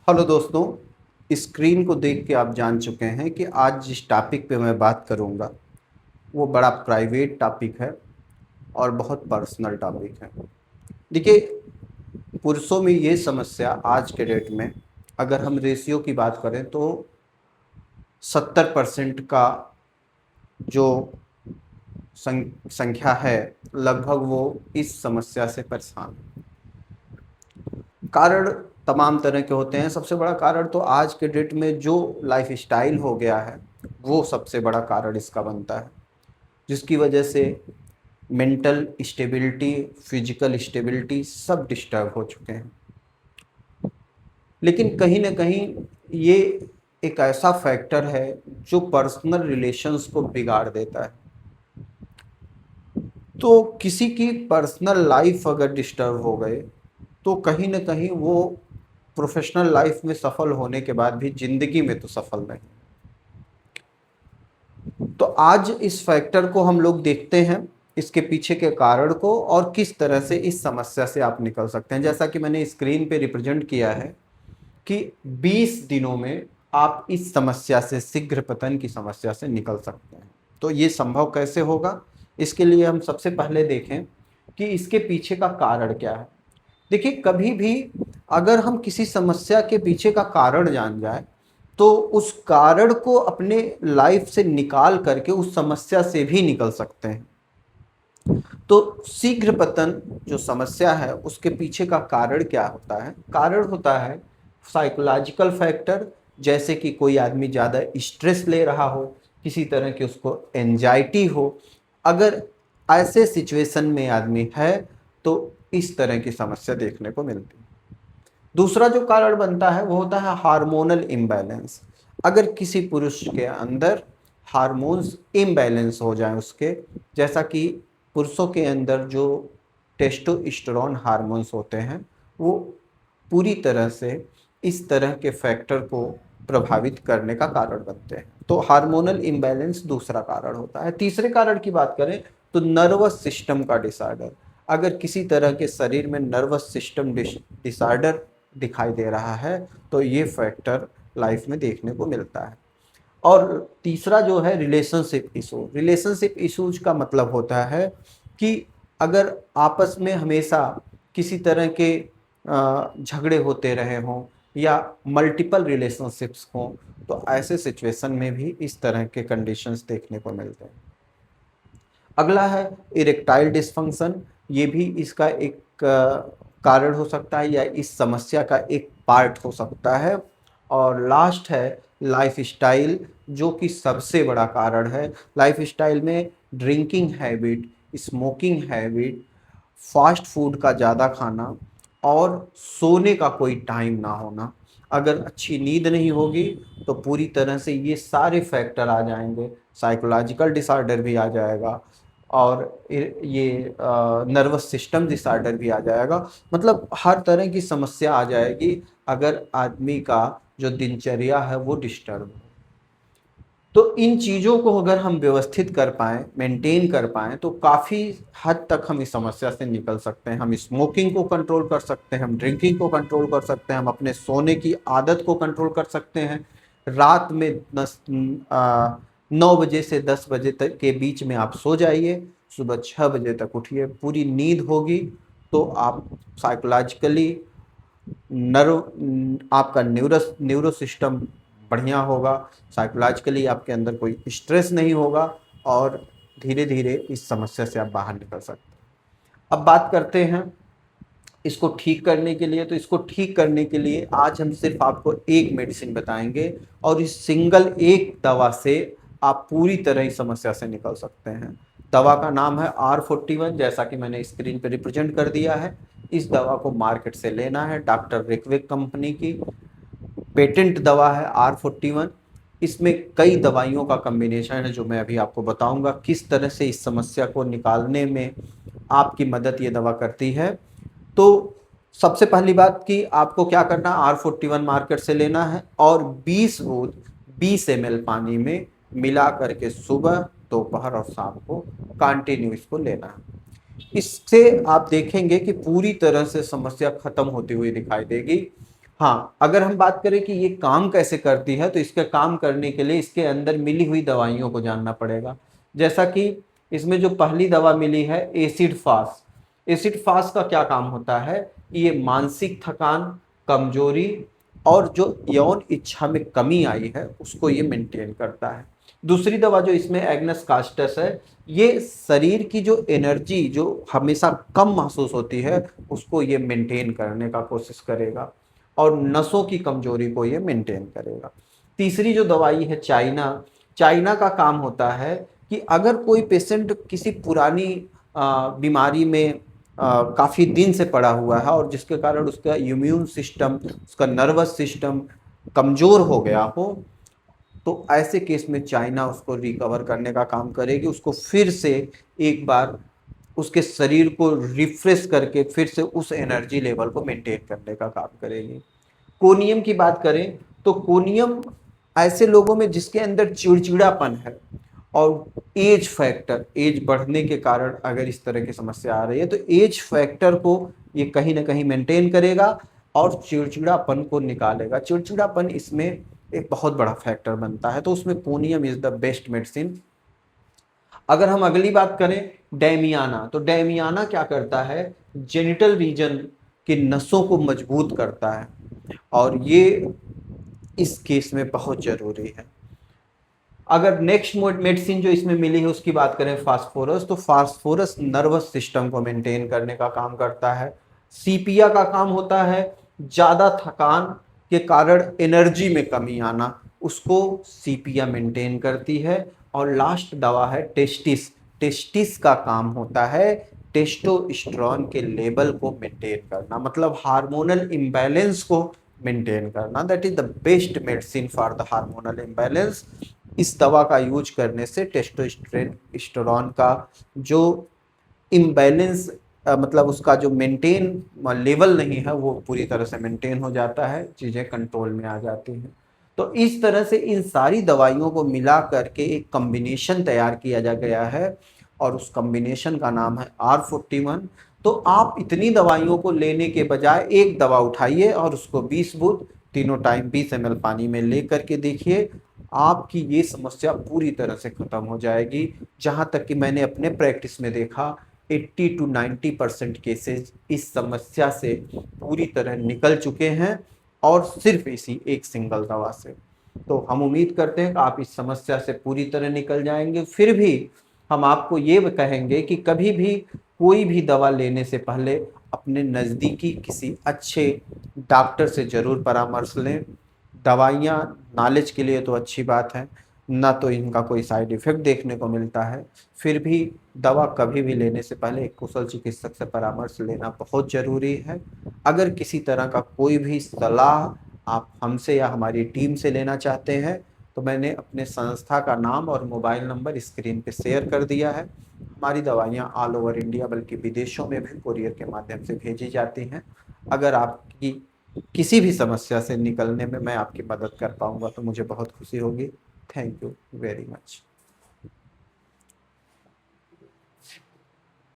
Hello दोस्तों, screen को देख के आप जान चुके हैं कि आज जिस टॉपिक पे मैं बात करूंगा वो बड़ा प्राइवेट टॉपिक है और बहुत पर्सनल टॉपिक है। देखिए, पुरुषों में ये समस्या आज के डेट में अगर हम रेशियो की बात करें तो 70% का जो संख्या है, लगभग वो इस समस्या से परेशान है। कारण तमाम तरह के होते हैं। सबसे बड़ा कारण तो आज के डेट में जो लाइफ स्टाइल हो गया है वो सबसे बड़ा कारण इसका बनता है, जिसकी वजह से मेंटल स्टेबिलिटी, फिजिकल स्टेबिलिटी सब डिस्टर्ब हो चुके हैं। लेकिन कहीं ना कहीं ये एक ऐसा फैक्टर है जो पर्सनल रिलेशंस को बिगाड़ देता है। तो किसी की पर्सनल लाइफ अगर डिस्टर्ब हो गए तो कहीं ना कहीं वो प्रोफेशनल लाइफ में सफल होने के बाद भी जिंदगी में तो सफल नहीं। तो आज इस फैक्टर को हम लोग देखते हैं, इसके पीछे के कारण को, और किस तरह से इस समस्या से आप निकल सकते हैं। जैसा कि मैंने स्क्रीन पे रिप्रेजेंट किया है कि 20 दिनों में आप इस समस्या से, शीघ्र पतन की समस्या से निकल सकते हैं। तो ये संभव कैसे होगा? इसके लिए हम सबसे पहले देखें कि इसके पीछे का कारण क्या है। देखिए, कभी भी अगर हम किसी समस्या के पीछे का कारण जान जाए तो उस कारण को अपने लाइफ से निकाल करके उस समस्या से भी निकल सकते हैं। तो शीघ्र पतन जो समस्या है उसके पीछे का कारण क्या होता है? कारण होता है साइकोलॉजिकल फैक्टर, जैसे कि कोई आदमी ज़्यादा स्ट्रेस ले रहा हो, किसी तरह की उसको एंजाइटी हो। अगर ऐसे सिचुएशन में आदमी है तो इस तरह की समस्या देखने को मिलती है। दूसरा जो कारण बनता है वो होता है हार्मोनल इम्बैलेंस। अगर किसी पुरुष के अंदर हार्मोन्स इम्बैलेंस हो जाए उसके, जैसा कि पुरुषों के अंदर जो टेस्टोस्टेरोन हार्मोन्स होते हैं वो पूरी तरह से इस तरह के फैक्टर को प्रभावित करने का कारण बनते हैं। तो हार्मोनल इम्बैलेंस दूसरा कारण होता है। तीसरे कारण की बात करें तो नर्वस सिस्टम का डिसऑर्डर। अगर किसी तरह के शरीर में नर्वस सिस्टम डिसऑर्डर दिखाई दे रहा है तो ये फैक्टर लाइफ में देखने को मिलता है। और तीसरा जो है रिलेशनशिप इशू। रिलेशनशिप इशूज का मतलब होता है कि अगर आपस में हमेशा किसी तरह के झगड़े होते रहे हों या मल्टीपल रिलेशनशिप्स हों तो ऐसे सिचुएशन में भी इस तरह के कंडीशंस देखने को मिलते हैं। अगला है इरेक्टाइल डिसफंक्शन। ये भी इसका एक कारण हो सकता है या इस समस्या का एक पार्ट हो सकता है। और लास्ट है लाइफ स्टाइल, जो कि सबसे बड़ा कारण है। लाइफ स्टाइल में drinking habit, smoking habit, fast food का ज़्यादा खाना और सोने का कोई टाइम ना होना। अगर अच्छी नींद नहीं होगी तो पूरी तरह से ये सारे फैक्टर आ जाएंगे। साइकोलॉजिकल डिसऑर्डर भी आ जाएगा और ये नर्वस सिस्टम डिसऑर्डर भी आ जाएगा। मतलब हर तरह की समस्या आ जाएगी अगर आदमी का जो दिनचर्या है वो डिस्टर्ब हो। तो इन चीज़ों को अगर हम व्यवस्थित कर पाएँ, मेंटेन कर पाएँ तो काफ़ी हद तक हम इस समस्या से निकल सकते हैं। हम स्मोकिंग को कंट्रोल कर सकते हैं, हम ड्रिंकिंग को कंट्रोल कर सकते हैं, हम अपने सोने की आदत को कंट्रोल कर सकते हैं। रात में 9 बजे से 10 बजे तक के बीच में आप सो जाइए, सुबह 6 बजे तक उठिए, पूरी नींद होगी तो आप साइकोलॉजिकली आपका न्यूरो सिस्टम बढ़िया होगा, साइकोलॉजिकली आपके अंदर कोई स्ट्रेस नहीं होगा और धीरे धीरे इस समस्या से आप बाहर निकल सकते हैं। अब बात करते हैं इसको ठीक करने के लिए। तो इसको ठीक करने के लिए आज हम सिर्फ आपको एक मेडिसिन बताएंगे और इस सिंगल एक दवा से आप पूरी तरह इस समस्या से निकल सकते हैं। दवा का नाम है R41, जैसा कि मैंने स्क्रीन पर रिप्रेजेंट कर दिया है। इस दवा को मार्केट से लेना है, डॉक्टर रिक्विक कंपनी की पेटेंट दवा है R41। इसमें कई दवाइयों का कम्बिनेशन है जो मैं अभी आपको बताऊंगा किस तरह से इस समस्या को निकालने में आपकी मदद ये दवा करती है। तो सबसे पहली बात कि आपको क्या करना है, R41 मार्केट से लेना है और 20 बूंद 20 ml पानी में मिला करके सुबह, दोपहर और शाम को कंटिन्यू इसको लेना है। इससे आप देखेंगे कि पूरी तरह से समस्या खत्म होती हुई दिखाई देगी हाँ, अगर हम बात करें कि ये काम कैसे करती है, तो इसका काम करने के लिए इसके अंदर मिली हुई दवाइयों को जानना पड़ेगा। जैसा कि इसमें जो पहली दवा मिली है एसिड फास्ट। एसिड फास्ट का क्या काम होता है? ये मानसिक थकान, कमजोरी और जो यौन इच्छा में कमी आई है उसको ये मेंटेन करता है। दूसरी दवा जो इसमें एग्नस कास्टस है, ये शरीर की जो एनर्जी जो हमेशा कम महसूस होती है उसको ये मेंटेन करने का कोशिश करेगा और नसों की कमजोरी को ये मेंटेन करेगा। तीसरी जो दवाई है चाइना, चाइना का काम होता है कि अगर कोई पेशेंट किसी पुरानी बीमारी में काफ़ी दिन से पड़ा हुआ है और जिसके कारण उसका इम्यून सिस्टम, उसका नर्वस सिस्टम कमज़ोर हो गया हो, तो ऐसे केस में चाइना उसको रिकवर करने का काम करेगी, उसको फिर से एक बार उसके शरीर को रिफ्रेश करके फिर से उस एनर्जी लेवल को मेंटेन करने का काम करेगी। कोनियम की बात करें तो कोनियम ऐसे लोगों में जिसके अंदर चिड़चिड़ापन है और एज फैक्टर, एज बढ़ने के कारण अगर इस तरह की समस्या आ रही है तो एज फैक्टर को ये कहीं ना कहीं मेंटेन करेगा और चिड़चिड़ापन को निकालेगा। चिड़चिड़ापन इसमें एक बहुत बड़ा फैक्टर बनता है, तो उसमें conium is the best medicine. अगर हम अगली बात करें डैमियाना, तो डैमियाना क्या करता है? जेनिटल रीजन की नसों को मजबूत करता है और ये इस केस में बहुत जरूरी है। अगर नेक्स्ट मेडिसिन जो इसमें मिली है उसकी बात करें फास्फोरस, तो फास्फोरस नर्वस सिस्टम को मेंटेन करने का काम करता है। सीपिया का काम होता है ज्यादा थकान के कारण एनर्जी में कमी आना, उसको सीपिया मेंटेन करती है। और लास्ट दवा है टेस्टिस। टेस्टिस का काम होता है टेस्टोस्टेरोन के लेवल को मेंटेन करना, मतलब हार्मोनल इम्बैलेंस को मेंटेन करना। That is the best medicine for the hormonal imbalance. इस दवा का यूज करने से टेस्टोस्टेरोन का जो इम्बैलेंस, मतलब उसका जो मेंटेन लेवल नहीं है वो पूरी तरह से मेंटेन हो जाता है, चीज़ें कंट्रोल में आ जाती हैं। तो इस तरह से इन सारी दवाइयों को मिला करके एक कॉम्बिनेशन तैयार किया जा गया है और उस कॉम्बिनेशन का नाम है R41। तो आप इतनी दवाइयों को लेने के बजाय एक दवा उठाइए और उसको 20 बूंद तीनों टाइम 20 ml पानी में ले करके देखिए, आपकी ये समस्या पूरी तरह से खत्म हो जाएगी। जहाँ तक कि मैंने अपने प्रैक्टिस में देखा 80 to 90% केसेस इस समस्या से पूरी तरह निकल चुके हैं और सिर्फ इसी एक सिंगल दवा से। तो हम उम्मीद करते हैं कि आप इस समस्या से पूरी तरह निकल जाएंगे। फिर भी हम आपको ये कहेंगे कि कभी भी कोई भी दवा लेने से पहले अपने नज़दीकी किसी अच्छे डॉक्टर से ज़रूर परामर्श लें। दवाइयाँ नॉलेज के लिए तो अच्छी बात है, ना तो इनका कोई साइड इफ़ेक्ट देखने को मिलता है, फिर भी दवा कभी भी लेने से पहले एक कुशल चिकित्सक से परामर्श लेना बहुत ज़रूरी है। अगर किसी तरह का कोई भी सलाह आप हमसे या हमारी टीम से लेना चाहते हैं तो मैंने अपने संस्था का नाम और मोबाइल नंबर स्क्रीन पे शेयर कर दिया है। हमारी दवाइयाँ ऑल ओवर इंडिया बल्कि विदेशों में भी कुरियर के माध्यम से भेजी जाती हैं। अगर आपकी किसी भी समस्या से निकलने में मैं आपकी मदद कर पाऊंगा तो मुझे बहुत खुशी होगी। Thank you very much.